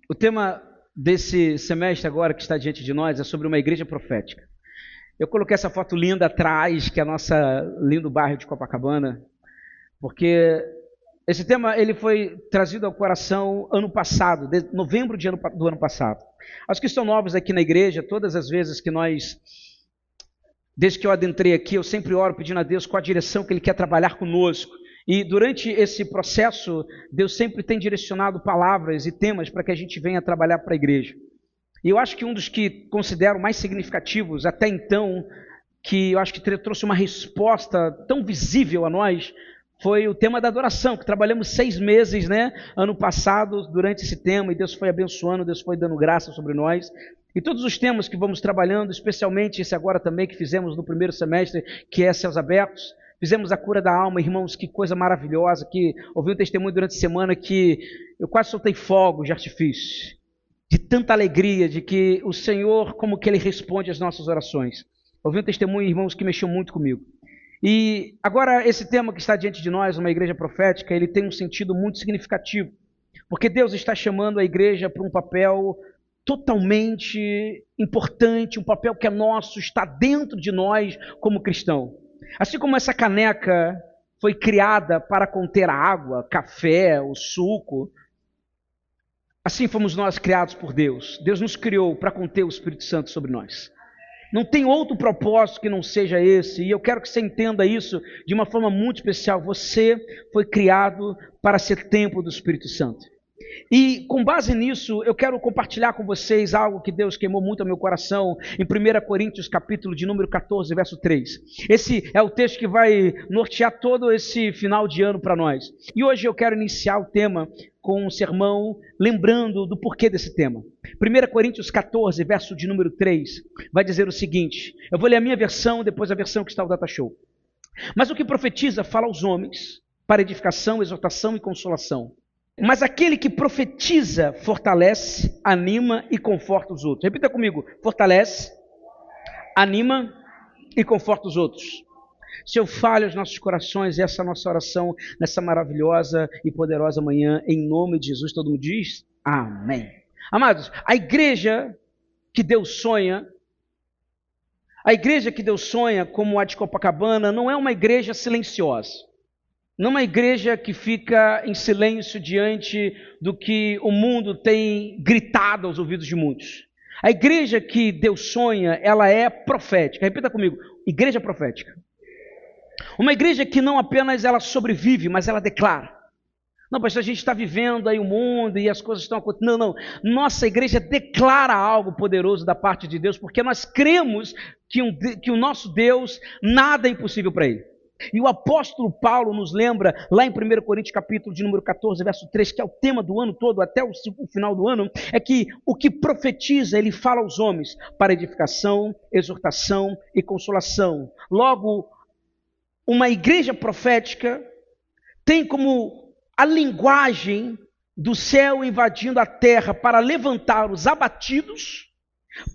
O tema desse semestre agora que está diante de nós é sobre uma igreja profética. Eu coloquei essa foto linda atrás, que é a nossa lindo bairro de Copacabana, porque esse tema ele foi trazido ao coração ano passado, de novembro do ano passado. Aos que estão novos aqui na igreja, todas as vezes que desde que eu adentrei aqui, eu sempre oro pedindo a Deus qual a direção que Ele quer trabalhar conosco. E durante esse processo, Deus sempre tem direcionado palavras e temas para que a gente venha trabalhar para a igreja. E eu acho que um dos que considero mais significativos até então, que eu acho que trouxe uma resposta tão visível a nós, foi o tema da adoração, que trabalhamos 6 meses, ano passado, durante esse tema, e Deus foi abençoando, Deus foi dando graça sobre nós. E todos os temas que vamos trabalhando, especialmente esse agora também que fizemos no primeiro semestre, que é Céus Abertos, fizemos a cura da alma, irmãos, que coisa maravilhosa, que ouvi um testemunho durante a semana que eu quase soltei fogos de artifício, de tanta alegria, de que o Senhor, como que Ele responde às nossas orações. Ouvi um testemunho, irmãos, que mexeu muito comigo. E agora esse tema que está diante de nós, uma igreja profética, ele tem um sentido muito significativo, porque Deus está chamando a igreja para um papel totalmente importante, um papel que é nosso, está dentro de nós como cristão. Assim como essa caneca foi criada para conter a água, café, o suco, assim fomos nós criados por Deus. Deus nos criou para conter o Espírito Santo sobre nós. Não tem outro propósito que não seja esse, e eu quero que você entenda isso de uma forma muito especial. Você foi criado para ser templo do Espírito Santo. E com base nisso, eu quero compartilhar com vocês algo que Deus queimou muito ao meu coração, em 1 Coríntios, capítulo de número 14, verso 3. Esse é o texto que vai nortear todo esse final de ano para nós. E hoje eu quero iniciar o tema com um sermão, lembrando do porquê desse tema. 1 Coríntios 14, verso de número 3, vai dizer o seguinte, eu vou ler a minha versão, depois a versão que está o Data Show. Mas o que profetiza fala aos homens, para edificação, exortação e consolação. Mas aquele que profetiza fortalece, anima e conforta os outros. Repita comigo, fortalece, anima e conforta os outros. Senhor, fale aos nossos corações, essa é a nossa oração nessa maravilhosa e poderosa manhã, em nome de Jesus. Todo mundo diz amém. Amados, a igreja que Deus sonha, como a de Copacabana, não é uma igreja silenciosa. Não é uma igreja que fica em silêncio diante do que o mundo tem gritado aos ouvidos de muitos. A igreja que Deus sonha, ela é profética. Repita comigo, igreja profética. Uma igreja que não apenas ela sobrevive, mas ela declara. Não, pastor, a gente está vivendo aí o mundo e as coisas estão acontecendo. Não. Nossa igreja declara algo poderoso da parte de Deus, porque nós cremos que o nosso Deus, nada é impossível para Ele. E o apóstolo Paulo nos lembra, lá em 1 Coríntios capítulo de número 14, verso 3, que é o tema do ano todo, até o final do ano, é que o que profetiza, ele fala aos homens, para edificação, exortação e consolação. Logo, uma igreja profética tem como a linguagem do céu invadindo a terra para levantar os abatidos,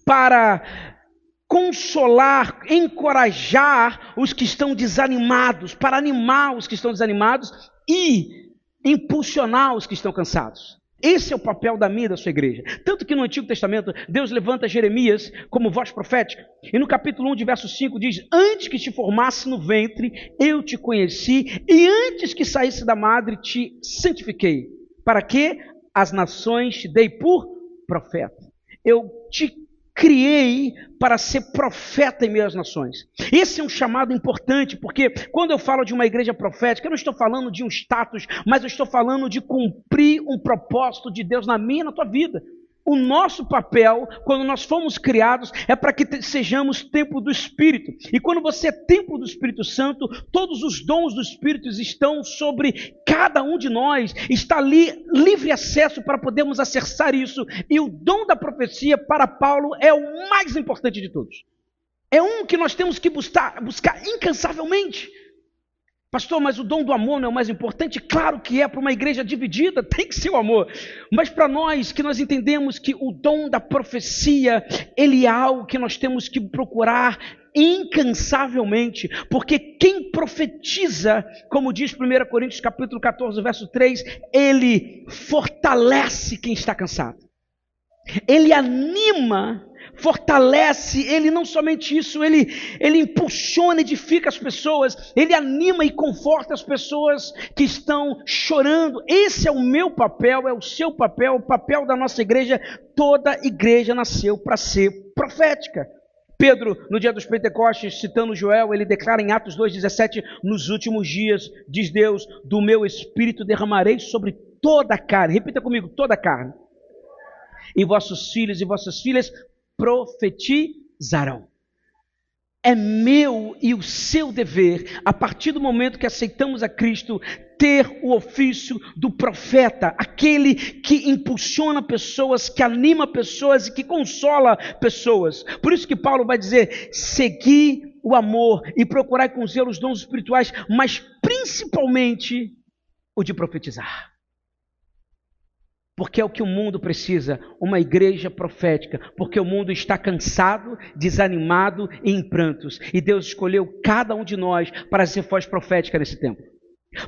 para consolar, encorajar os que estão desanimados, para animar os que estão desanimados e impulsionar os que estão cansados. Esse é o papel da minha e da sua igreja. Tanto que no Antigo Testamento, Deus levanta Jeremias como voz profética. E no capítulo 1, de verso 5, diz, antes que te formasse no ventre, eu te conheci, e antes que saísse da madre, te santifiquei. Para que as nações te dei por profeta. Eu te criei para ser profeta em meio às nações. Esse é um chamado importante, porque quando eu falo de uma igreja profética, eu não estou falando de um status, mas eu estou falando de cumprir um propósito de Deus na minha e na tua vida. O nosso papel, quando nós fomos criados, é para que sejamos templo do Espírito. E quando você é templo do Espírito Santo, todos os dons do Espírito estão sobre cada um de nós. Está ali livre acesso para podermos acessar isso. E o dom da profecia, para Paulo, é o mais importante de todos. É um que nós temos que buscar incansavelmente. Pastor, mas o dom do amor não é o mais importante? Claro que é, para uma igreja dividida, tem que ser o amor. Mas para nós, que nós entendemos que o dom da profecia, ele é algo que nós temos que procurar incansavelmente, porque quem profetiza, como diz 1 Coríntios capítulo 14, verso 3, ele fortalece quem está cansado. ele anima, fortalece, ele não somente isso, ele impulsiona, edifica as pessoas, ele anima e conforta as pessoas que estão chorando. Esse é o meu papel, é o seu papel, o papel da nossa igreja. Toda igreja nasceu para ser profética. Pedro, no dia dos Pentecostes, citando Joel, ele declara em Atos 2,17, nos últimos dias, diz Deus, do meu espírito derramarei sobre toda a carne. Repita comigo, toda a carne. E vossos filhos e vossas filhas profetizarão. É meu e o seu dever, a partir do momento que aceitamos a Cristo, ter o ofício do profeta, aquele que impulsiona pessoas, que anima pessoas e que consola pessoas. Por isso que Paulo vai dizer, segui o amor e procurai com zelo os dons espirituais, mas principalmente o de profetizar. Porque é o que o mundo precisa, uma igreja profética, porque o mundo está cansado, desanimado e em prantos, e Deus escolheu cada um de nós para ser voz profética nesse tempo.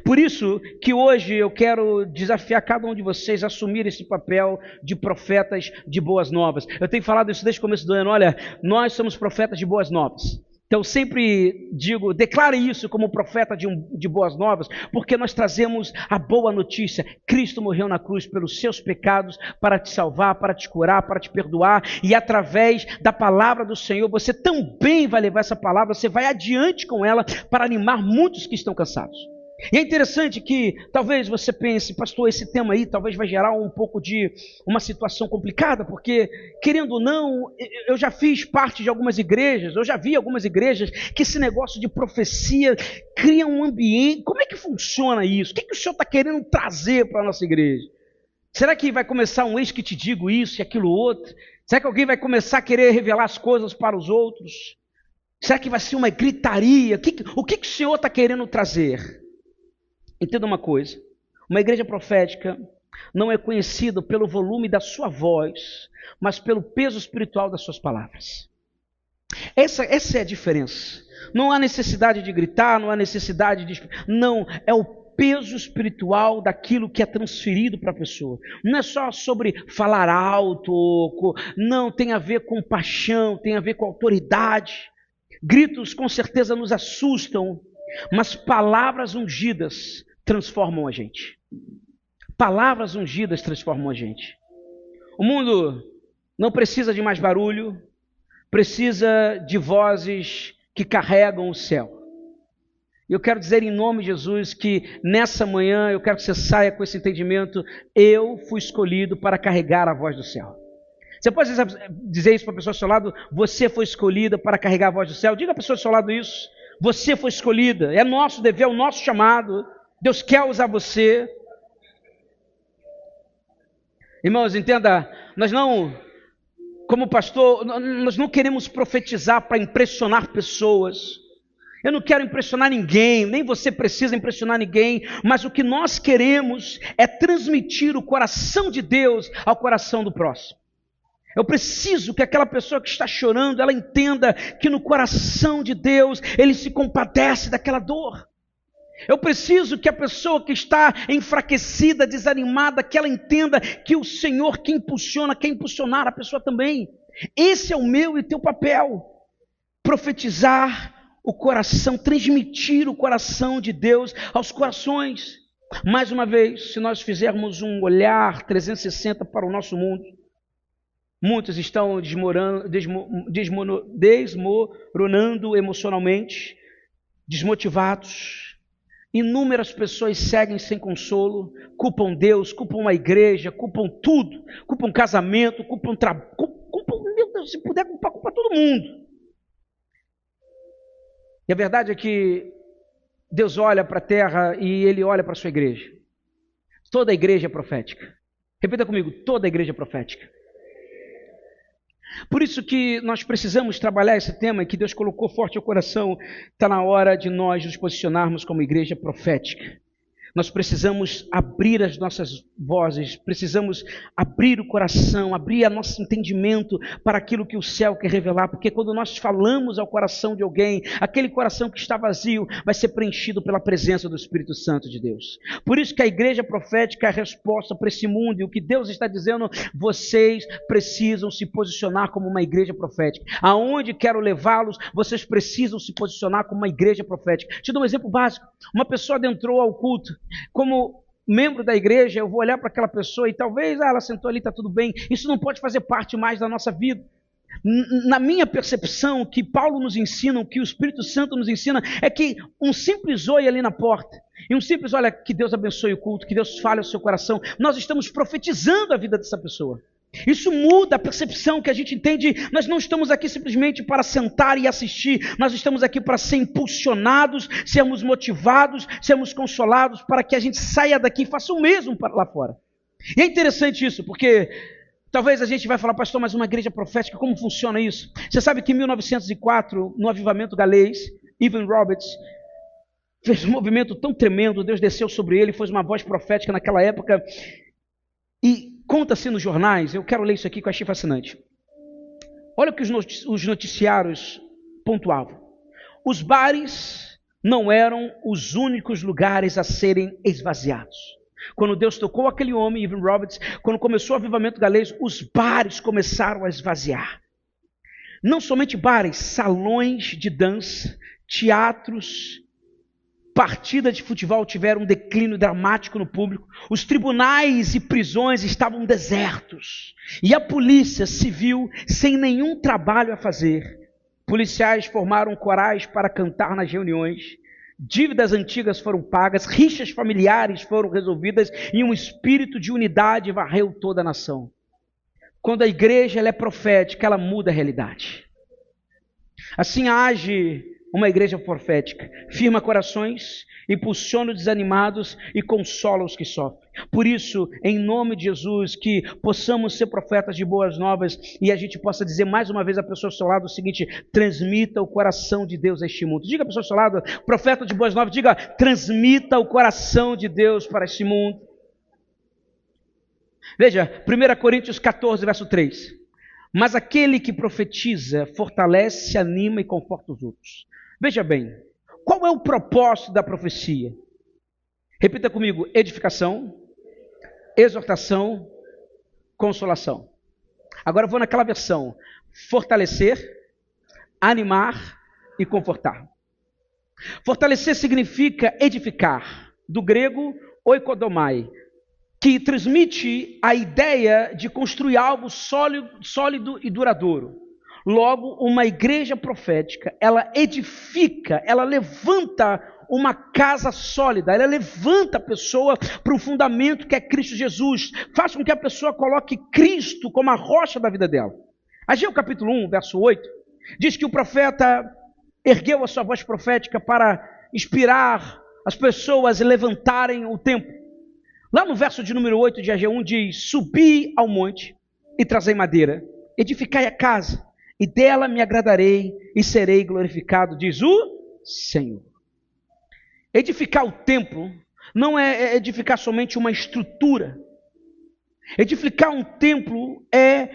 Por isso que hoje eu quero desafiar cada um de vocês a assumir esse papel de profetas de boas novas. Eu tenho falado isso desde o começo do ano, olha, nós somos profetas de boas novas. Então eu sempre digo, declare isso como profeta de boas novas, porque nós trazemos a boa notícia. Cristo morreu na cruz pelos seus pecados, para te salvar, para te curar, para te perdoar, e através da palavra do Senhor, você também vai levar essa palavra, você vai adiante com ela, para animar muitos que estão cansados. E é interessante que talvez você pense, pastor, esse tema aí talvez vai gerar um pouco de uma situação complicada, porque, querendo ou não, eu já fiz parte de algumas igrejas, eu já vi algumas igrejas que esse negócio de profecia cria um ambiente. Como é que funciona isso? O que o senhor está querendo trazer para a nossa igreja? Será que vai começar um eis que te digo isso e aquilo outro? Será que alguém vai começar a querer revelar as coisas para os outros? Será que vai ser uma gritaria? O que o senhor está querendo trazer? Entenda uma coisa, uma igreja profética não é conhecida pelo volume da sua voz, mas pelo peso espiritual das suas palavras. Essa é a diferença. Não há necessidade de gritar, não há necessidade de... Não, é o peso espiritual daquilo que é transferido para a pessoa. Não é só sobre falar alto, não, tem a ver com paixão, tem a ver com autoridade. Gritos com certeza nos assustam, mas palavras ungidas transformam a gente. Palavras ungidas transformam a gente. O mundo não precisa de mais barulho, precisa de vozes que carregam o céu. Eu quero dizer em nome de Jesus que nessa manhã eu quero que você saia com esse entendimento. Eu fui escolhido para carregar a voz do céu. Você pode dizer isso para a pessoa do seu lado? Você foi escolhida para carregar a voz do céu. Diga à pessoa do seu lado isso. Você foi escolhida, é nosso dever, é o nosso chamado. Deus quer usar você. Irmãos, entenda, nós não, como pastor, nós não queremos profetizar para impressionar pessoas. Eu não quero impressionar ninguém, nem você precisa impressionar ninguém, mas o que nós queremos é transmitir o coração de Deus ao coração do próximo. Eu preciso que aquela pessoa que está chorando, ela entenda que no coração de Deus, Ele se compadece daquela dor. Eu preciso que a pessoa que está enfraquecida, desanimada, que ela entenda que o Senhor que impulsiona, quer impulsionar a pessoa também. Esse é o meu e teu papel. Profetizar o coração, transmitir o coração de Deus aos corações. Mais uma vez, se nós fizermos um olhar 360 para o nosso mundo, muitos estão desmoronando emocionalmente, desmotivados. Inúmeras pessoas seguem sem consolo, culpam Deus, culpam a igreja, culpam tudo, culpam casamento, culpam trabalho, meu Deus, se puder culpar todo mundo. E a verdade é que Deus olha para a terra e Ele olha para a sua igreja. Toda a igreja é profética. Repita comigo, toda a igreja é profética. Por isso que nós precisamos trabalhar esse tema que Deus colocou forte ao coração. Está na hora de nós nos posicionarmos como igreja profética. Nós precisamos abrir as nossas vozes, precisamos abrir o coração, abrir o nosso entendimento para aquilo que o céu quer revelar, porque quando nós falamos ao coração de alguém, aquele coração que está vazio vai ser preenchido pela presença do Espírito Santo de Deus. Por isso que a igreja profética é a resposta para esse mundo, e o que Deus está dizendo, vocês precisam se posicionar como uma igreja profética. Aonde quero levá-los, vocês precisam se posicionar como uma igreja profética. Te dou um exemplo básico. Uma pessoa adentrou ao culto, como membro da igreja, eu vou olhar para aquela pessoa e talvez, ela sentou ali, está tudo bem. Isso não pode fazer parte mais da nossa vida. Na minha percepção, o que Paulo nos ensina, o que o Espírito Santo nos ensina, é que um simples oi ali na porta, e um simples, olha, que Deus abençoe o culto, que Deus fale ao seu coração, nós estamos profetizando a vida dessa pessoa. Isso muda a percepção que a gente entende. Nós não estamos aqui simplesmente para sentar e assistir, nós estamos aqui para ser impulsionados, sermos motivados, sermos consolados, para que a gente saia daqui e faça o mesmo lá fora. E é interessante isso, porque talvez a gente vai falar, pastor, mas uma igreja profética, como funciona isso? Você sabe que em 1904, no avivamento galês, Evan Roberts fez um movimento tão tremendo, Deus desceu sobre ele, foi uma voz profética naquela época, e conta-se nos jornais, eu quero ler isso aqui que eu achei fascinante. Olha o que os noticiários pontuavam. Os bares não eram os únicos lugares a serem esvaziados. Quando Deus tocou aquele homem, Evan Roberts, quando começou o avivamento galês, os bares começaram a esvaziar. Não somente bares, salões de dança, teatros, partidas de futebol tiveram um declínio dramático no público, os tribunais e prisões estavam desertos, e a polícia civil sem nenhum trabalho a fazer. Policiais formaram corais para cantar nas reuniões, dívidas antigas foram pagas, rixas familiares foram resolvidas, e um espírito de unidade varreu toda a nação. Quando a igreja ela é profética, ela muda a realidade. Assim age uma igreja profética, firma corações, impulsiona os desanimados e consola os que sofrem. Por isso, em nome de Jesus, que possamos ser profetas de boas novas e a gente possa dizer mais uma vez à pessoa ao seu lado o seguinte: transmita o coração de Deus a este mundo. Diga à pessoa ao seu lado, profeta de boas novas, diga, transmita o coração de Deus para este mundo. Veja, 1 Coríntios 14, verso 3. Mas aquele que profetiza fortalece, anima e conforta os outros. Veja bem, qual é o propósito da profecia? Repita comigo: edificação, exortação, consolação. Agora eu vou naquela versão: fortalecer, animar e confortar. Fortalecer significa edificar, do grego oikodomai, que transmite a ideia de construir algo sólido e duradouro. Logo, uma igreja profética, ela edifica, ela levanta uma casa sólida, ela levanta a pessoa para um fundamento que é Cristo Jesus, faz com que a pessoa coloque Cristo como a rocha da vida dela. Ageu capítulo 1, verso 8, diz que o profeta ergueu a sua voz profética para inspirar as pessoas a levantarem o templo. Lá no verso de número 8 de Ageu 1 diz: subi ao monte e trazei madeira, edificai a casa, e dela me agradarei e serei glorificado, diz o Senhor. Edificar o templo não é edificar somente uma estrutura. Edificar um templo é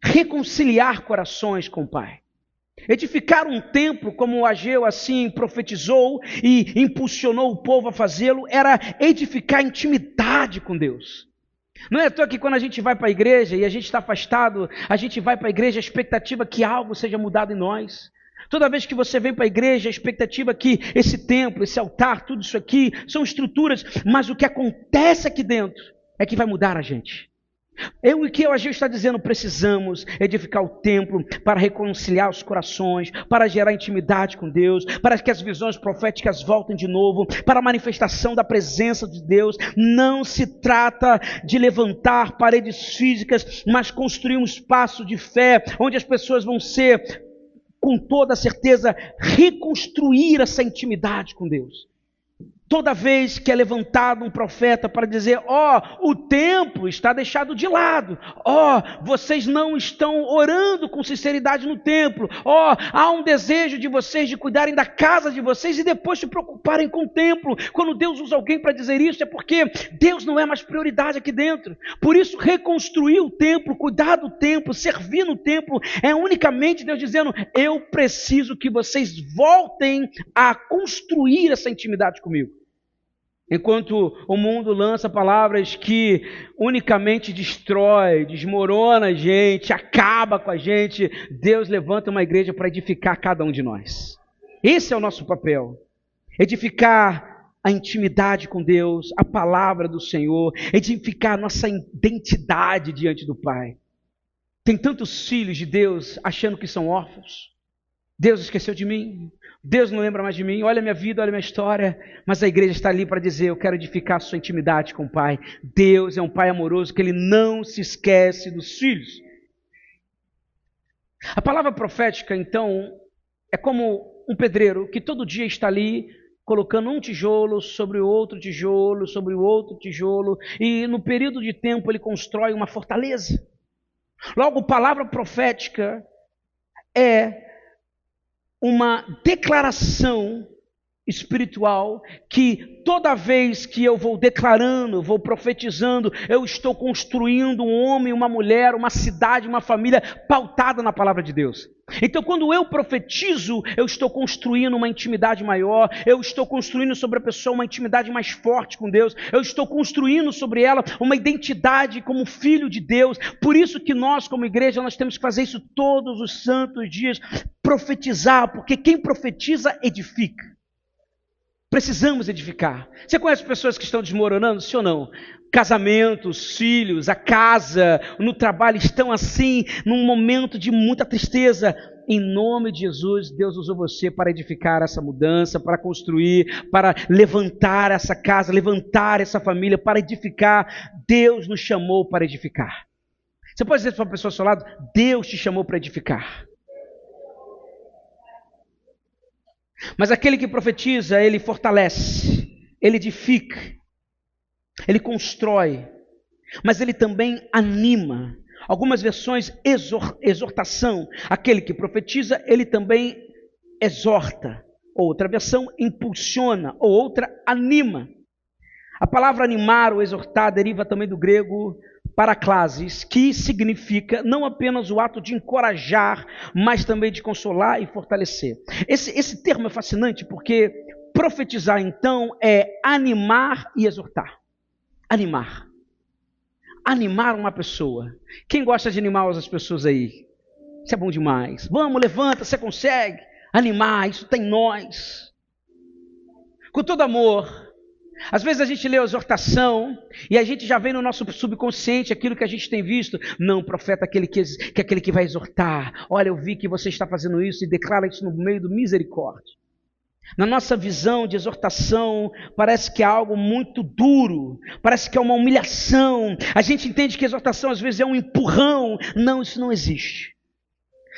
reconciliar corações com o Pai. Edificar um templo, como Ageu assim profetizou e impulsionou o povo a fazê-lo, era edificar intimidade com Deus. Não é à toa que quando a gente vai para a igreja e a gente está afastado, a gente vai para a igreja a expectativa que algo seja mudado em nós. Toda vez que você vem para a igreja, a expectativa que esse templo, esse altar, tudo isso aqui são estruturas, mas o que acontece aqui dentro é que vai mudar a gente. O que o Ageu está dizendo: precisamos edificar o templo para reconciliar os corações, para gerar intimidade com Deus, para que as visões proféticas voltem de novo, para a manifestação da presença de Deus. Não se trata de levantar paredes físicas, mas construir um espaço de fé, onde as pessoas vão ser, com toda certeza, reconstruir essa intimidade com Deus. Toda vez que é levantado um profeta para dizer, o templo está deixado de lado, vocês não estão orando com sinceridade no templo, há um desejo de vocês de cuidarem da casa de vocês e depois se preocuparem com o templo. Quando Deus usa alguém para dizer isso, é porque Deus não é mais prioridade aqui dentro. Por isso, reconstruir o templo, cuidar do templo, servir no templo, é unicamente Deus dizendo, eu preciso que vocês voltem a construir essa intimidade comigo. Enquanto o mundo lança palavras que unicamente destrói, desmorona a gente, acaba com a gente, Deus levanta uma igreja para edificar cada um de nós. Esse é o nosso papel. Edificar a intimidade com Deus, a palavra do Senhor, edificar a nossa identidade diante do Pai. Tem tantos filhos de Deus achando que são órfãos. Deus esqueceu de mim. Deus não lembra mais de mim, olha a minha vida, olha a minha história, mas a igreja está ali para dizer, eu quero edificar a sua intimidade com o Pai. Deus é um Pai amoroso que Ele não se esquece dos filhos. A palavra profética, então, é como um pedreiro que todo dia está ali colocando um tijolo sobre o outro tijolo, sobre o outro tijolo, e no período de tempo ele constrói uma fortaleza. Logo, palavra profética é uma declaração espiritual que toda vez que eu vou declarando, vou profetizando, eu estou construindo um homem, uma mulher, uma cidade, uma família pautada na palavra de Deus. Então, quando eu profetizo, eu estou construindo uma intimidade maior, eu estou construindo sobre a pessoa uma intimidade mais forte com Deus, eu estou construindo sobre ela uma identidade como filho de Deus. Por isso que nós, como igreja, nós temos que fazer isso todos os santos dias, profetizar, porque quem profetiza edifica. Precisamos edificar. Você conhece pessoas que estão desmoronando, sim ou não? Casamentos, filhos, a casa, no trabalho estão assim, num momento de muita tristeza. Em nome de Jesus, Deus usou você para edificar essa mudança, para construir, para levantar essa casa, levantar essa família, para edificar. Deus nos chamou para edificar. Você pode dizer para uma pessoa ao seu lado, Deus te chamou para edificar. Mas aquele que profetiza, ele fortalece, ele edifica, ele constrói, mas ele também anima. Algumas versões, exortação. Aquele que profetiza, ele também exorta. Outra versão, impulsiona, ou outra, anima. A palavra animar ou exortar deriva também do grego paraklases, que significa não apenas o ato de encorajar, mas também de consolar e fortalecer. Esse termo é fascinante porque profetizar, então, é animar e exortar. Animar. Animar uma pessoa. Quem gosta de animar as pessoas aí? Isso é bom demais. Vamos, levanta, você consegue. Animar, isso tem nós. Com todo amor. Às vezes a gente lê a exortação e a gente já vem no nosso subconsciente aquilo que a gente tem visto. Não, profeta, aquele que vai exortar. Olha, eu vi que você está fazendo isso e declara isso no meio do misericórdia. Na nossa visão de exortação, parece que é algo muito duro, parece que é uma humilhação. A gente entende que exortação às vezes é um empurrão. Não, isso não existe.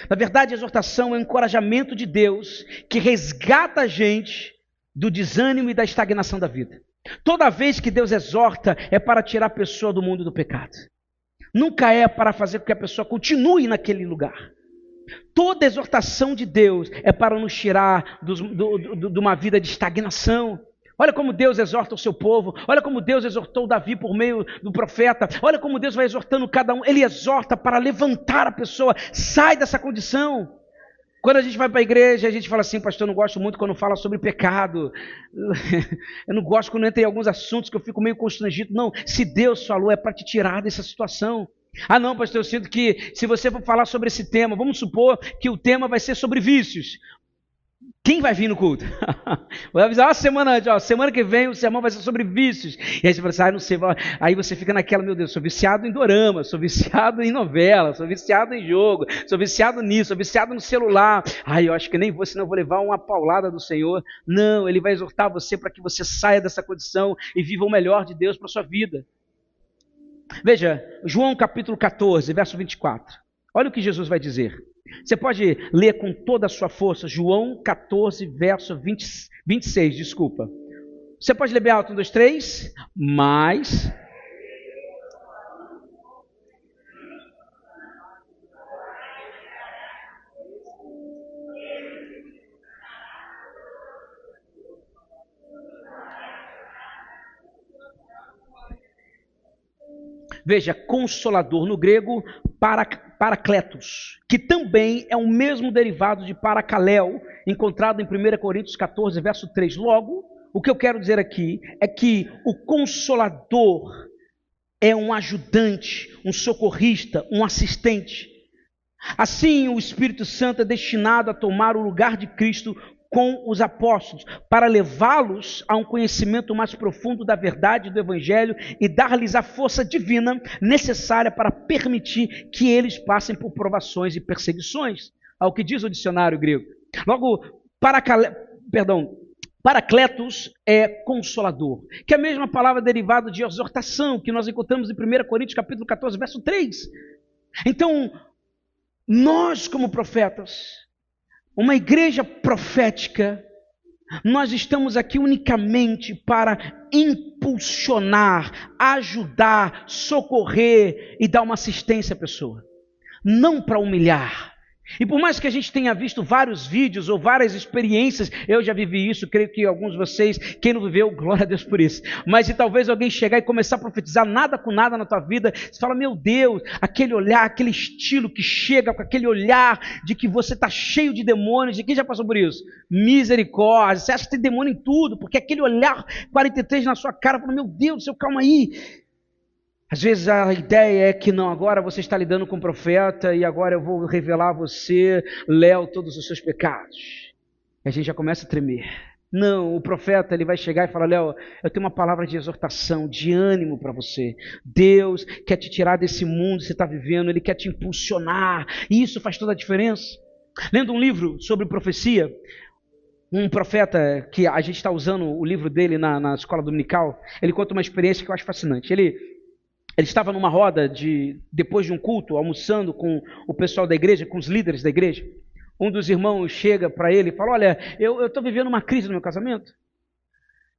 Na verdade, a exortação é um encorajamento de Deus que resgata a gente do desânimo e da estagnação da vida. Toda vez que Deus exorta, é para tirar a pessoa do mundo do pecado. Nunca é para fazer com que a pessoa continue naquele lugar. Toda exortação de Deus é para nos tirar de uma vida de estagnação. Olha como Deus exorta o seu povo. Olha como Deus exortou Davi por meio do profeta. Olha como Deus vai exortando cada um. Ele exorta para levantar a pessoa. Sai dessa condição. Quando a gente vai para a igreja, a gente fala assim, pastor, eu não gosto muito quando fala sobre pecado. Eu não gosto quando entra em alguns assuntos que eu fico meio constrangido. Não, se Deus falou, é para te tirar dessa situação. Ah não, pastor, eu sinto que se você for falar sobre esse tema, vamos supor que o tema vai ser sobre vícios. Quem vai vir no culto? Vou avisar uma semana antes, semana que vem o sermão vai ser sobre vícios. E aí você fala assim, não sei, aí você fica naquela, meu Deus, sou viciado em dorama, sou viciado em novela, sou viciado em jogo, sou viciado nisso, sou viciado no celular. Eu acho que nem vou, senão eu vou levar uma paulada do Senhor. Não, Ele vai exortar você para que você saia dessa condição e viva o melhor de Deus para a sua vida. Veja, João capítulo 14, verso 24. Olha o que Jesus vai dizer. Você pode ler com toda a sua força, João 14, verso 26, desculpa. Você pode ler bem alto, 1, 2, 3. Mas... Veja, consolador no grego, parakletos, que também é o mesmo derivado de paracaléu, encontrado em 1 Coríntios 14, verso 3. Logo, o que eu quero dizer aqui é que o consolador é um ajudante, um socorrista, um assistente. Assim, o Espírito Santo é destinado a tomar o lugar de Cristo com os apóstolos, para levá-los a um conhecimento mais profundo da verdade do Evangelho e dar-lhes a força divina necessária para permitir que eles passem por provações e perseguições, ao que diz o dicionário grego. Logo, parakletos é consolador, que é a mesma palavra derivada de exortação, que nós encontramos em 1 Coríntios capítulo 14, verso 3. Então, nós como profetas, uma igreja profética, nós estamos aqui unicamente para impulsionar, ajudar, socorrer e dar uma assistência à pessoa, não para humilhar. E por mais que a gente tenha visto vários vídeos ou várias experiências, eu já vivi isso, creio que alguns de vocês, quem não viveu, glória a Deus por isso. Mas se talvez alguém chegar e começar a profetizar nada com nada na tua vida, você fala, meu Deus, aquele olhar, aquele estilo que chega com aquele olhar de que você está cheio de demônios, de quem já passou por isso? Misericórdia, você acha que tem demônio em tudo, porque aquele olhar 43 na sua cara, fala, meu Deus do céu, calma aí. Às vezes a ideia é que não, agora você está lidando com o profeta e agora eu vou revelar a você, Léo, todos os seus pecados. E a gente já começa a tremer. Não, o profeta ele vai chegar e falar, Léo, eu tenho uma palavra de exortação, de ânimo para você. Deus quer te tirar desse mundo que você está vivendo, Ele quer te impulsionar. E isso faz toda a diferença. Lendo um livro sobre profecia, um profeta que a gente está usando o livro dele na escola dominical, ele conta uma experiência que eu acho fascinante. Ele estava numa roda, depois de um culto, almoçando com o pessoal da igreja, com os líderes da igreja. Um dos irmãos chega para ele e fala, olha, eu estou vivendo uma crise no meu casamento.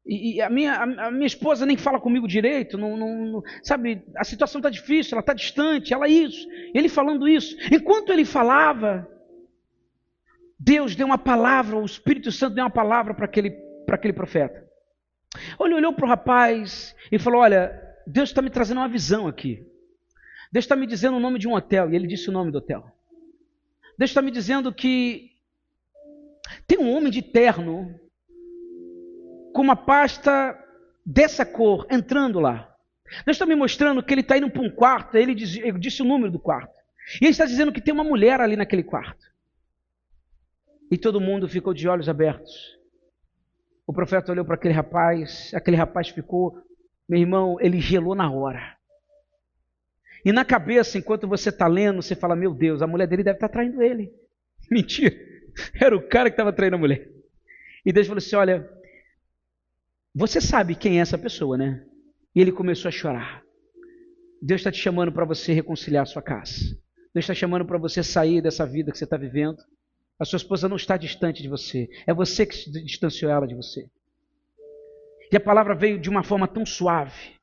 E a minha esposa nem fala comigo direito, sabe, a situação está difícil, ela está distante, ela isso. Ele falando isso. Enquanto ele falava, Deus deu uma palavra, o Espírito Santo deu uma palavra para aquele profeta. Ele olhou para o rapaz e falou, olha, Deus está me trazendo uma visão aqui. Deus está me dizendo o nome de um hotel. E ele disse o nome do hotel. Deus está me dizendo que tem um homem de terno com uma pasta dessa cor entrando lá. Deus está me mostrando que ele está indo para um quarto. Ele disse o número do quarto. E ele está dizendo que tem uma mulher ali naquele quarto. E todo mundo ficou de olhos abertos. O profeta olhou para aquele rapaz ficou... Meu irmão, ele gelou na hora. E na cabeça, enquanto você está lendo, você fala, meu Deus, a mulher dele deve estar traindo ele. Mentira, era o cara que estava traindo a mulher. E Deus falou assim, olha, você sabe quem é essa pessoa, né? E ele começou a chorar. Deus está te chamando para você reconciliar a sua casa. Deus está chamando para você sair dessa vida que você está vivendo. A sua esposa não está distante de você. É você que distanciou ela de você. E a palavra veio de uma forma tão suave,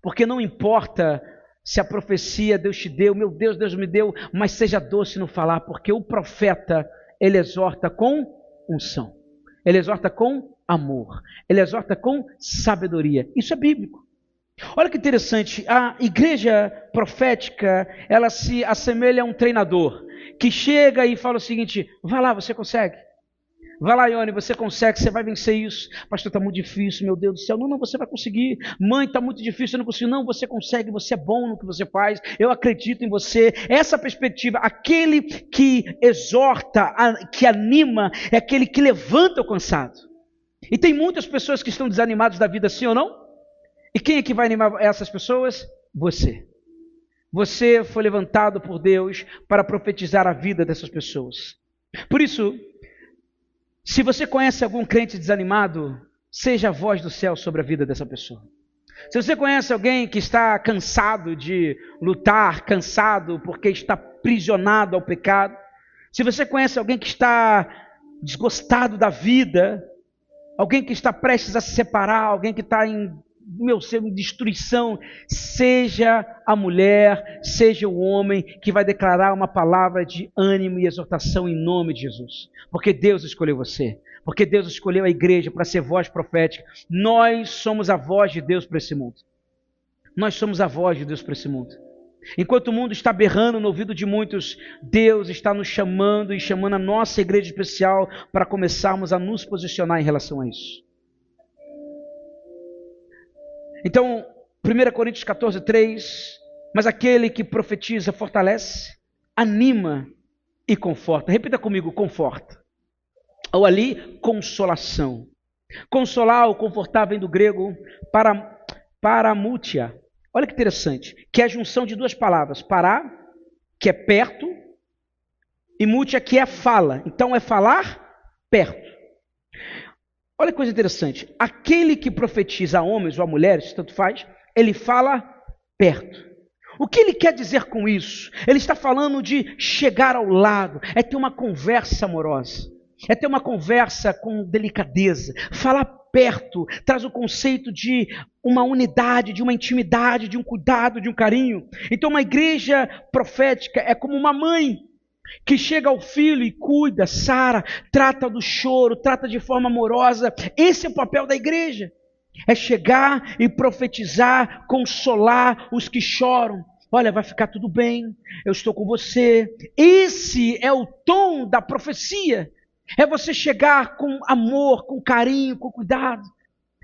porque não importa se a profecia Deus te deu, meu Deus, Deus me deu, mas seja doce no falar, porque o profeta, ele exorta com unção, ele exorta com amor, ele exorta com sabedoria. Isso é bíblico. Olha que interessante, a igreja profética, ela se assemelha a um treinador, que chega e fala o seguinte, vai lá, você consegue. Vai lá, Ione, você consegue, você vai vencer isso. Pastor, está muito difícil, meu Deus do céu. Não, você vai conseguir. Mãe, está muito difícil, eu não consigo. Não, você consegue, você é bom no que você faz. Eu acredito em você. Essa perspectiva, aquele que exorta, que anima, é aquele que levanta o cansado. E tem muitas pessoas que estão desanimadas da vida, sim ou não? E quem é que vai animar essas pessoas? Você. Você foi levantado por Deus para profetizar a vida dessas pessoas. Por isso... se você conhece algum crente desanimado, seja a voz do céu sobre a vida dessa pessoa. Se você conhece alguém que está cansado de lutar, cansado porque está aprisionado ao pecado, se você conhece alguém que está desgostado da vida, alguém que está prestes a se separar, alguém que está em destruição, seja a mulher, seja o homem que vai declarar uma palavra de ânimo e exortação em nome de Jesus, porque Deus escolheu você, porque Deus escolheu a igreja para ser voz profética. Nós somos a voz de Deus para esse mundo. Nós somos a voz de Deus para esse mundo. Enquanto o mundo está berrando no ouvido de muitos, Deus está nos chamando e chamando a nossa igreja especial para começarmos a nos posicionar em relação a isso. Então, 1 Coríntios 14, 3, mas aquele que profetiza fortalece, anima e conforta. Repita comigo, conforta. Ou ali, consolação. Consolar ou confortar vem do grego paramútia. Olha que interessante, que é a junção de duas palavras. Pará, que é perto, e mútia, que é fala. Então é falar perto. Olha que coisa interessante, aquele que profetiza a homens ou a mulheres, tanto faz, ele fala perto. O que ele quer dizer com isso? Ele está falando de chegar ao lado, é ter uma conversa amorosa, é ter uma conversa com delicadeza. Falar perto traz o conceito de uma unidade, de uma intimidade, de um cuidado, de um carinho. Então uma igreja profética é como uma mãe que chega ao filho e cuida, sara, trata do choro, trata de forma amorosa. Esse é o papel da igreja, é chegar e profetizar, consolar os que choram. Olha, vai ficar tudo bem, eu estou com você. Esse é o tom da profecia, é você chegar com amor, com carinho, com cuidado.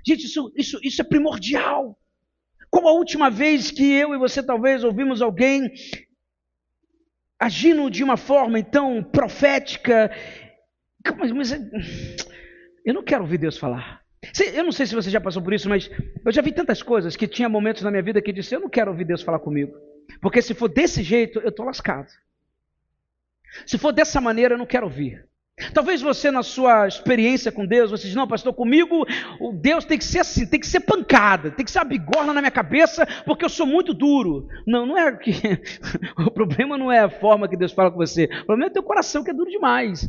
Gente, isso é primordial. Como a última vez que eu e você talvez ouvimos alguém agindo de uma forma então profética, mas eu não quero ouvir Deus falar. Eu não sei se você já passou por isso, mas eu já vi tantas coisas que tinha momentos na minha vida que disse, eu não quero ouvir Deus falar comigo, porque se for desse jeito, eu estou lascado. Se for dessa maneira, eu não quero ouvir. Talvez você, na sua experiência com Deus, você diz, não, pastor, comigo o Deus tem que ser assim, tem que ser pancada, tem que ser uma bigorna na minha cabeça, porque eu sou muito duro. Não é que o problema não é a forma que Deus fala com você, o problema é o teu coração, que é duro demais.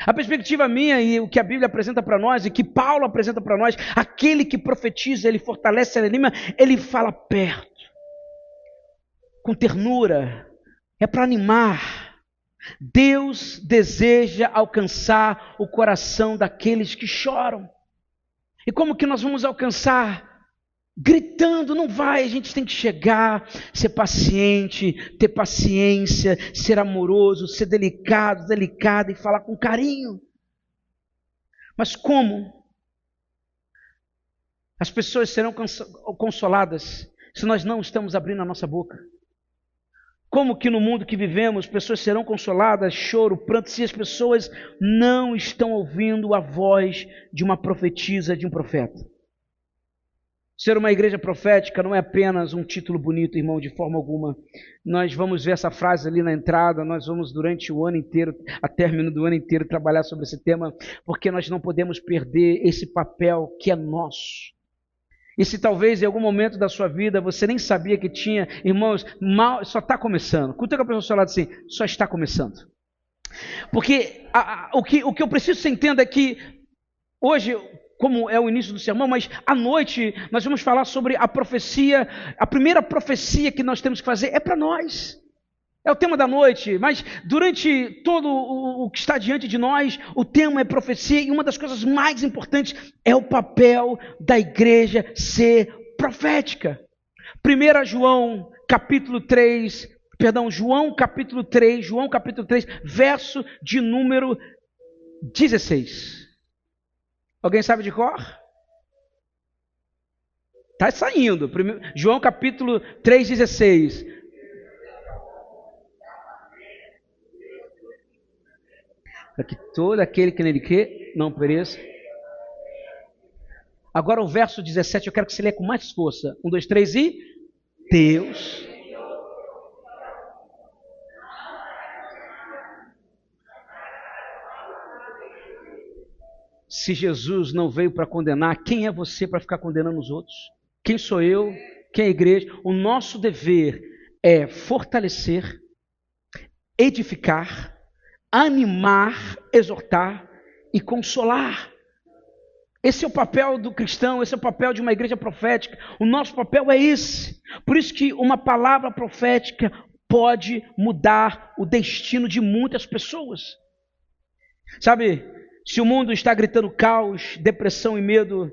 A perspectiva minha e o que a Bíblia apresenta para nós, e que Paulo apresenta para nós, aquele que profetiza, ele fortalece, ele anima, ele fala perto, com ternura, é para animar. Deus deseja alcançar o coração daqueles que choram. E como que nós vamos alcançar? Gritando não vai, a gente tem que chegar, ser paciente, ter paciência, ser amoroso, ser delicado e falar com carinho. Mas como? As pessoas serão consoladas se nós não estamos abrindo a nossa boca. Como que no mundo que vivemos, pessoas serão consoladas, choro, pranto, se as pessoas não estão ouvindo a voz de uma profetisa, de um profeta? Ser uma igreja profética não é apenas um título bonito, irmão, de forma alguma. Nós vamos ver essa frase ali na entrada, nós vamos durante o ano inteiro, a término do ano inteiro, trabalhar sobre esse tema, porque nós não podemos perder esse papel que é nosso. E se talvez em algum momento da sua vida você nem sabia que tinha, irmãos, só está começando. Cuida com a pessoa ao seu lado assim, só está começando. Porque o que eu preciso que você entenda é que hoje, como é o início do sermão, mas à noite nós vamos falar sobre a profecia. A primeira profecia que nós temos que fazer é para nós. É o tema da noite, mas durante todo o que está diante de nós, o tema é profecia, e uma das coisas mais importantes é o papel da igreja ser profética. 1 João capítulo 3, João capítulo 3, verso de número 16. Alguém sabe de cor? Está saindo. João capítulo 3, 16. Para que todo aquele que nele crê não pereça. Agora o verso 17, eu quero que você leia com mais força. 1, 2, 3 e... Deus. Se Jesus não veio para condenar, quem é você para ficar condenando os outros? Quem sou eu? Quem é a igreja? O nosso dever é fortalecer, edificar, animar, exortar e consolar. Esse é o papel do cristão, esse é o papel de uma igreja profética. O nosso papel é esse. Por isso que uma palavra profética pode mudar o destino de muitas pessoas. Sabe, se o mundo está gritando caos, depressão e medo,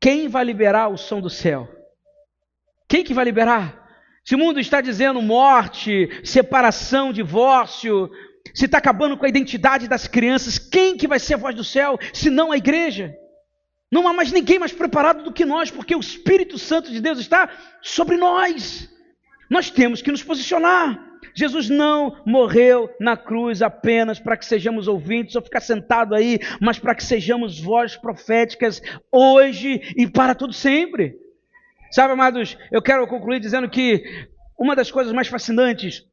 quem vai liberar o som do céu? Quem que vai liberar? Se o mundo está dizendo morte, separação, divórcio, se está acabando com a identidade das crianças, quem que vai ser a voz do céu, se não a igreja? Não há mais ninguém mais preparado do que nós, porque o Espírito Santo de Deus está sobre nós. Nós temos que nos posicionar. Jesus não morreu na cruz apenas para que sejamos ouvintes ou ficar sentado aí, mas para que sejamos vozes proféticas hoje e para todo sempre. Sabe, amados, eu quero concluir dizendo que uma das coisas mais fascinantes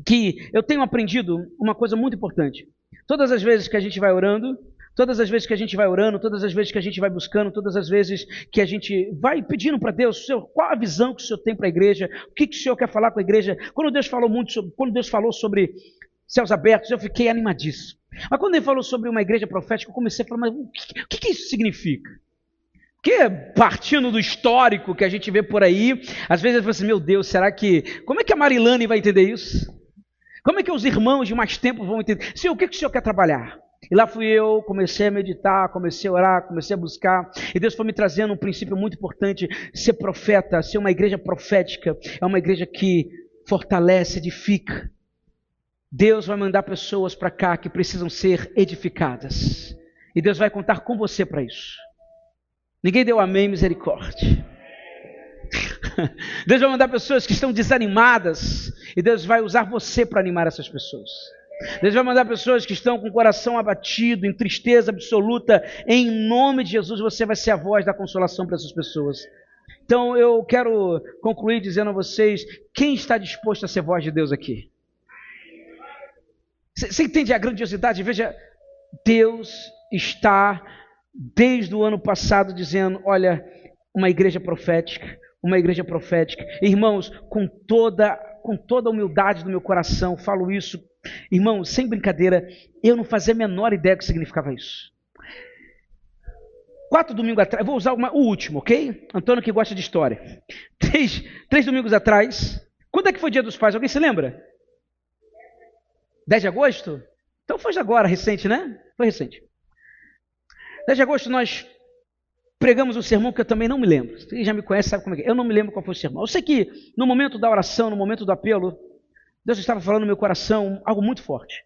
que eu tenho aprendido, uma coisa muito importante. Todas as vezes que a gente vai orando, todas as vezes que a gente vai orando, todas as vezes que a gente vai buscando, todas as vezes que a gente vai pedindo para Deus, Senhor, qual a visão que o Senhor tem para a igreja, o que o Senhor quer falar com a igreja. Quando Deus falou sobre céus abertos, eu fiquei animadíssimo. Mas quando Ele falou sobre uma igreja profética, eu comecei a falar, mas o que isso significa? Porque partindo do histórico que a gente vê por aí, às vezes eu falo assim, meu Deus, como é que a Marilane vai entender isso? Como é que os irmãos de mais tempo vão entender? Senhor, o que o Senhor quer trabalhar? E lá fui eu, comecei a meditar, comecei a orar, comecei a buscar, e Deus foi me trazendo um princípio muito importante: ser profeta, ser uma igreja profética, é uma igreja que fortalece, edifica. Deus vai mandar pessoas para cá que precisam ser edificadas, e Deus vai contar com você para isso. Ninguém deu amém, misericórdia. Deus vai mandar pessoas que estão desanimadas, e Deus vai usar você para animar essas pessoas. Deus vai mandar pessoas que estão com o coração abatido, em tristeza absoluta. Em nome de Jesus, você vai ser a voz da consolação para essas pessoas. Então eu quero concluir dizendo a vocês, quem está disposto a ser voz de Deus aqui? Você entende a grandiosidade? Veja, Deus está desde o ano passado dizendo, olha, uma igreja profética, uma igreja profética. Irmãos, com toda a humildade do meu coração, falo isso, irmãos, sem brincadeira, eu não fazia a menor ideia do que significava isso. 4 domingos atrás, vou usar o último, ok? Antônio que gosta de história. 3 domingos atrás, quando é que foi o Dia dos Pais? Alguém se lembra? 10 de agosto? Então foi agora, recente, né? Foi recente. 10 de agosto nós pregamos um sermão que eu também não me lembro. Você já me conhece, sabe como é que é. Eu não me lembro qual foi o sermão. Eu sei que no momento da oração, no momento do apelo, Deus estava falando no meu coração algo muito forte.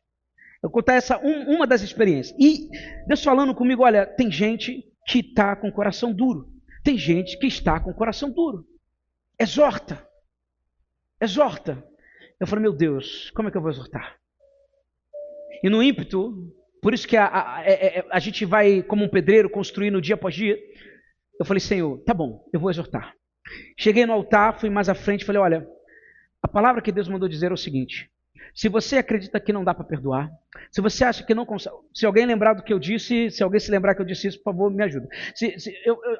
Eu vou contar uma das experiências. E Deus falando comigo, olha, tem gente que está com o coração duro. Tem gente que está com o coração duro. Exorta. Exorta. Eu falei, meu Deus, como é que eu vou exortar? E no ímpeto, por isso que a gente vai, como um pedreiro, construindo dia após dia. Eu falei, Senhor, tá bom, eu vou exortar. Cheguei no altar, fui mais à frente, falei, olha, a palavra que Deus mandou dizer é o seguinte: se você acredita que não dá para perdoar, se você acha que não consegue, se alguém lembrar do que eu disse, se alguém se lembrar que eu disse isso, por favor, me ajuda.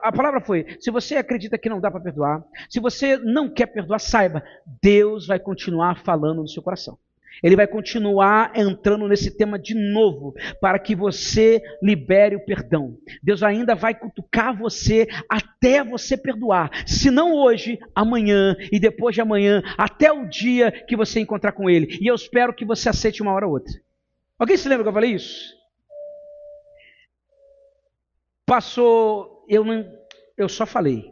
A palavra foi, se você acredita que não dá para perdoar, se você não quer perdoar, saiba, Deus vai continuar falando no seu coração. Ele vai continuar entrando nesse tema de novo, para que você libere o perdão. Deus ainda vai cutucar você até você perdoar. Se não hoje, amanhã e depois de amanhã, até o dia que você encontrar com Ele. E eu espero que você aceite uma hora ou outra. Alguém se lembra que eu falei isso? Passou, eu só falei.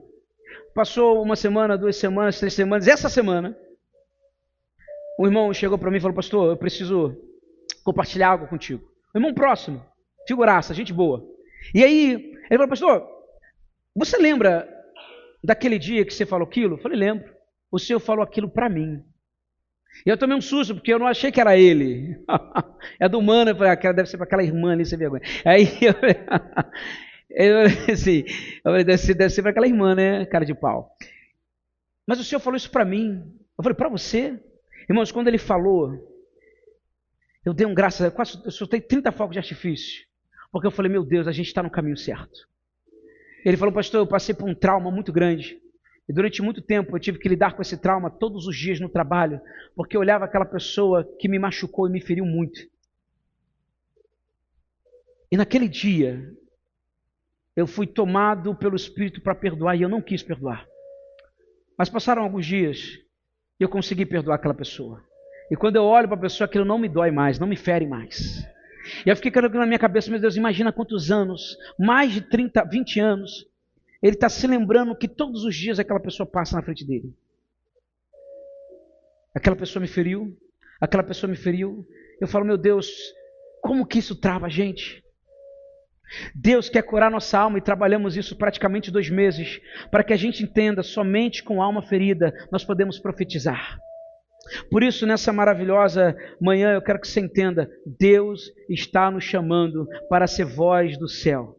Passou 1 semana, 2 semanas, 3 semanas, essa semana, o irmão chegou para mim e falou, pastor, eu preciso compartilhar algo contigo. O irmão próximo, figuraça, gente boa. E aí, ele falou, pastor, você lembra daquele dia que você falou aquilo? Eu falei, lembro. O senhor falou aquilo para mim. E eu tomei um susto, porque eu não achei que era ele. É do humano, eu falei, deve ser para aquela irmã ali, sem vergonha. Aí eu falei, deve ser para aquela irmã, né, cara de pau. Mas o senhor falou isso para mim. Eu falei, para você? Irmãos, quando ele falou, eu dei graças, eu soltei 30 fogos de artifício, porque eu falei, meu Deus, a gente está no caminho certo. Ele falou, pastor, eu passei por um trauma muito grande, e durante muito tempo eu tive que lidar com esse trauma todos os dias no trabalho, porque eu olhava aquela pessoa que me machucou e me feriu muito. E naquele dia, eu fui tomado pelo Espírito para perdoar e eu não quis perdoar. Mas passaram alguns dias e eu consegui perdoar aquela pessoa. E quando eu olho para a pessoa, aquilo não me dói mais, não me fere mais. E eu fiquei com aquilo na minha cabeça, meu Deus, imagina quantos anos, mais de 30, 20 anos, ele está se lembrando que todos os dias aquela pessoa passa na frente dele. Aquela pessoa me feriu, aquela pessoa me feriu. Eu falo, meu Deus, como que isso trava a gente? Deus quer curar nossa alma e trabalhamos isso praticamente 2 meses, para que a gente entenda, somente com a alma ferida nós podemos profetizar. Por isso, nessa maravilhosa manhã, eu quero que você entenda, Deus está nos chamando para ser voz do céu.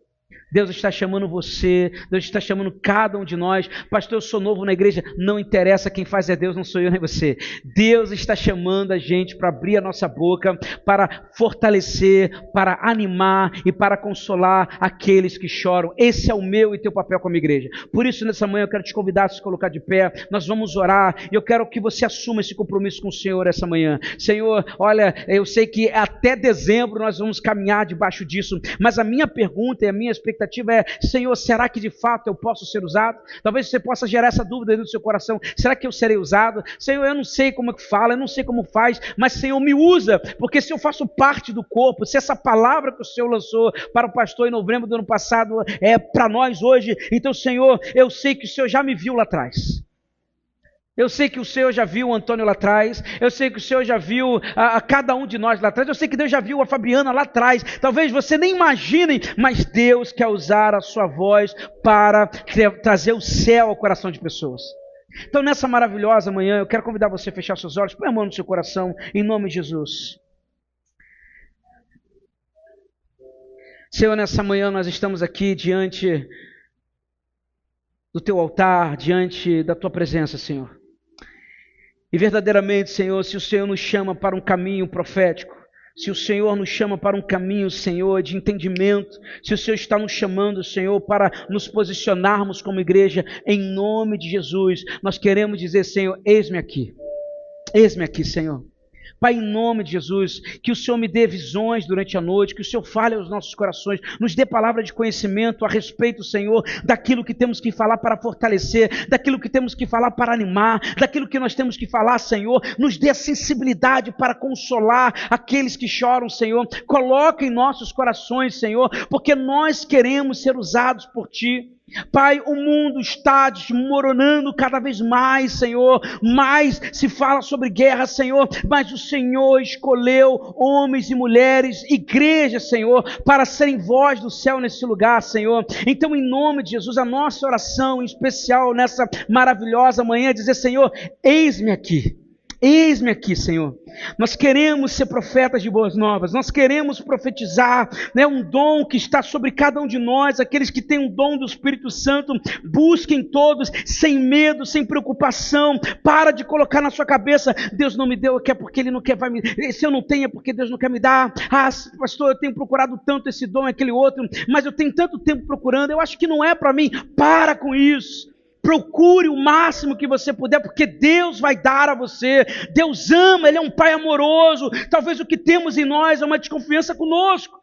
Deus está chamando você, Deus está chamando cada um de nós. Pastor, eu sou novo na igreja, não interessa, quem faz é Deus, não sou eu nem você. Deus está chamando a gente para abrir a nossa boca, para fortalecer, para animar e para consolar aqueles que choram. Esse é o meu e teu papel como igreja. Por isso, nessa manhã, eu quero te convidar a se colocar de pé, nós vamos orar, e eu quero que você assuma esse compromisso com o Senhor essa manhã. Senhor, olha, eu sei que até dezembro nós vamos caminhar debaixo disso, mas a minha pergunta e a minha expectativa é, Senhor, será que de fato eu posso ser usado? Talvez você possa gerar essa dúvida dentro do seu coração, será que eu serei usado? Senhor, eu não sei como é que fala, eu não sei como faz, mas Senhor, me usa, porque se eu faço parte do corpo, se essa palavra que o Senhor lançou para o pastor em novembro do ano passado é para nós hoje, então Senhor, eu sei que o Senhor já me viu lá atrás. Eu sei que o Senhor já viu o Antônio lá atrás, eu sei que o Senhor já viu a cada um de nós lá atrás, eu sei que Deus já viu a Fabiana lá atrás, talvez você nem imagine, mas Deus quer usar a sua voz para trazer o céu ao coração de pessoas. Então nessa maravilhosa manhã, eu quero convidar você a fechar seus olhos, põe a mão no seu coração, em nome de Jesus. Senhor, nessa manhã nós estamos aqui diante do teu altar, diante da tua presença, Senhor. E verdadeiramente, Senhor, se o Senhor nos chama para um caminho profético, se o Senhor nos chama para um caminho, Senhor, de entendimento, se o Senhor está nos chamando, Senhor, para nos posicionarmos como igreja, em nome de Jesus, nós queremos dizer, Senhor, eis-me aqui, Senhor. Pai, em nome de Jesus, que o Senhor me dê visões durante a noite, que o Senhor fale aos nossos corações, nos dê palavra de conhecimento a respeito, Senhor, daquilo que temos que falar para fortalecer, daquilo que temos que falar para animar, daquilo que nós temos que falar, Senhor, nos dê a sensibilidade para consolar aqueles que choram, Senhor, coloca em nossos corações, Senhor, porque nós queremos ser usados por Ti. Pai, o mundo está desmoronando cada vez mais, Senhor, mais se fala sobre guerra, Senhor, mas o Senhor escolheu homens e mulheres, igrejas, Senhor, para serem voz do céu nesse lugar, Senhor. Então, em nome de Jesus, a nossa oração em especial nessa maravilhosa manhã é dizer, Senhor, eis-me aqui, Senhor. Nós queremos ser profetas de boas novas, nós queremos profetizar, né, um dom que está sobre cada um de nós, aqueles que têm um dom do Espírito Santo, busquem todos, sem medo, sem preocupação, para de colocar na sua cabeça, Deus não me deu, é porque Ele não quer, se eu não tenho é porque Deus não quer me dar, pastor, eu tenho procurado tanto esse dom e aquele outro, mas eu tenho tanto tempo procurando, eu acho que não é para mim, para com isso. Procure o máximo que você puder, porque Deus vai dar a você. Deus ama, Ele é um Pai amoroso. Talvez o que temos em nós é uma desconfiança conosco.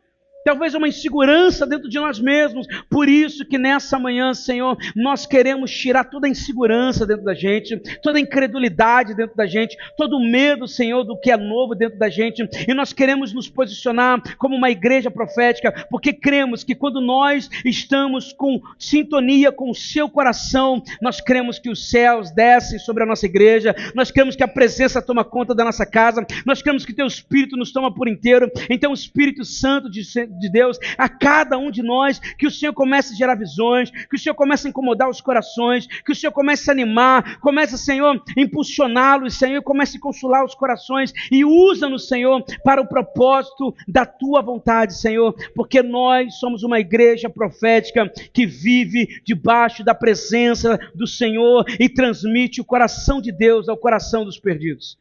Talvez uma insegurança dentro de nós mesmos. Por isso que nessa manhã, Senhor, nós queremos tirar toda a insegurança dentro da gente, toda a incredulidade dentro da gente, todo o medo, Senhor, do que é novo dentro da gente. E nós queremos nos posicionar como uma igreja profética, porque cremos que quando nós estamos com sintonia com o seu coração, nós cremos que os céus descem sobre a nossa igreja, nós cremos que a presença toma conta da nossa casa, nós cremos que teu Espírito nos toma por inteiro. Então o Espírito Santo de Deus, a cada um de nós, que o Senhor comece a gerar visões, que o Senhor comece a incomodar os corações, que o Senhor comece a animar, comece, Senhor, a impulsioná-los, Senhor, comece a consolar os corações e usa-nos, Senhor, para o propósito da Tua vontade, Senhor, porque nós somos uma igreja profética que vive debaixo da presença do Senhor e transmite o coração de Deus ao coração dos perdidos.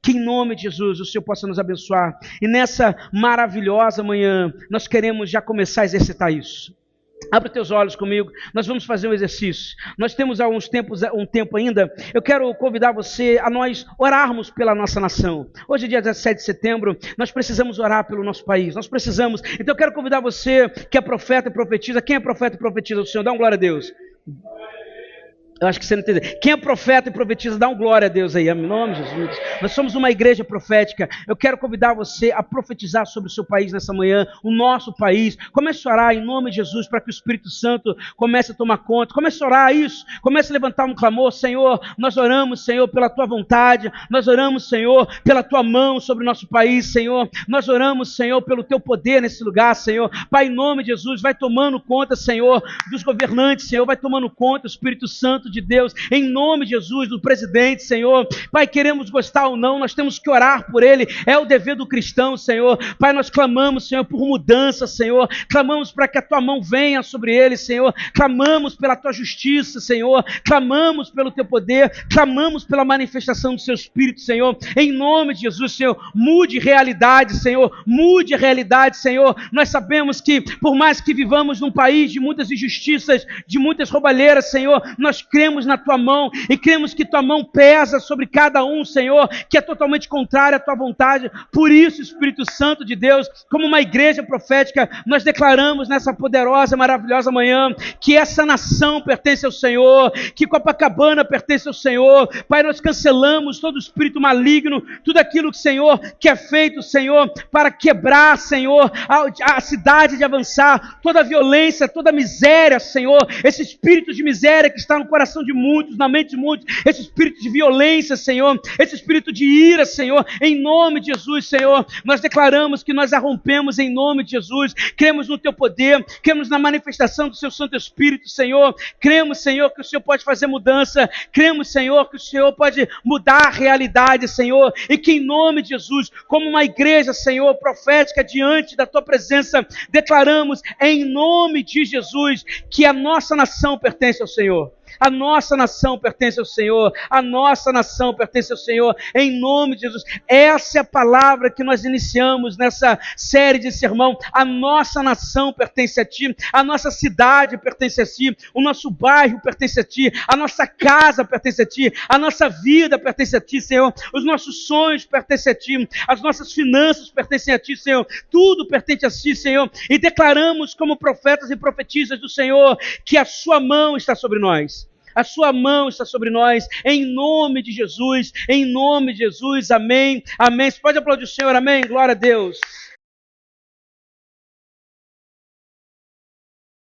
Que em nome de Jesus o Senhor possa nos abençoar. E nessa maravilhosa manhã, nós queremos já começar a exercitar isso. Abre teus olhos comigo, nós vamos fazer um exercício. Nós temos há um tempo ainda. Eu quero convidar você a nós orarmos pela nossa nação. Hoje é dia 17 de setembro, nós precisamos orar pelo nosso país. Nós precisamos. Então eu quero convidar você que é profeta e profetiza. Quem é profeta e profetiza do Senhor? Dá uma glória a Deus. Eu acho que você não entendeu. Quem é profeta e profetiza, dá um glória a Deus aí, em nome de Jesus. Nós somos uma igreja profética. Eu quero convidar você a profetizar sobre o seu país nessa manhã, o nosso país. Comece a orar em nome de Jesus para que o Espírito Santo comece a tomar conta. Comece a orar isso. Comece a levantar um clamor. Senhor, nós oramos, Senhor, pela tua vontade. Nós oramos, Senhor, pela tua mão sobre o nosso país, Senhor. Nós oramos, Senhor, pelo teu poder nesse lugar, Senhor. Pai, em nome de Jesus, vai tomando conta, Senhor, dos governantes, Senhor. Vai tomando conta, o Espírito Santo de Deus, em nome de Jesus, do presidente, Senhor. Pai, queremos gostar ou não, nós temos que orar por ele, é o dever do cristão, Senhor. Pai, nós clamamos, Senhor, por mudança, Senhor. Clamamos para que a tua mão venha sobre ele, Senhor. Clamamos pela tua justiça, Senhor. Clamamos pelo teu poder, clamamos pela manifestação do seu Espírito, Senhor. Em nome de Jesus, Senhor, mude realidade, Senhor. Mude a realidade, Senhor. Nós sabemos que, por mais que vivamos num país de muitas injustiças, de muitas roubalheiras, Senhor, nós cremos na tua mão e cremos que tua mão pesa sobre cada um, Senhor, que é totalmente contrário à tua vontade. Por isso, Espírito Santo de Deus, como uma igreja profética, nós declaramos nessa poderosa, maravilhosa manhã que essa nação pertence ao Senhor, que Copacabana pertence ao Senhor. Pai, nós cancelamos todo espírito maligno, tudo aquilo que, Senhor, que é feito, Senhor, para quebrar, Senhor, a cidade de avançar, toda a violência, toda a miséria, Senhor, esse espírito de miséria que está no coração de muitos, na mente de muitos, esse espírito de violência, Senhor, esse espírito de ira, Senhor, em nome de Jesus, Senhor, nós declaramos que nós a rompemos em nome de Jesus. Cremos no teu poder, cremos na manifestação do seu Santo Espírito, Senhor. Cremos, Senhor, que o Senhor pode fazer mudança, cremos, Senhor, que o Senhor pode mudar a realidade, Senhor, e que em nome de Jesus, como uma igreja, Senhor, profética diante da tua presença, declaramos em nome de Jesus que a nossa nação pertence ao Senhor. A nossa nação pertence ao Senhor, a nossa nação pertence ao Senhor, em nome de Jesus. Essa é a palavra que nós iniciamos nessa série de sermão. A nossa nação pertence a ti, a nossa cidade pertence a ti, o nosso bairro pertence a ti, a nossa casa pertence a ti, a nossa vida pertence a ti, Senhor, os nossos sonhos pertencem a ti, as nossas finanças pertencem a ti, Senhor, tudo pertence a ti, Senhor, e declaramos como profetas e profetisas do Senhor que a sua mão está sobre nós. A sua mão está sobre nós, em nome de Jesus, amém, amém. Você pode aplaudir o Senhor, amém, glória a Deus.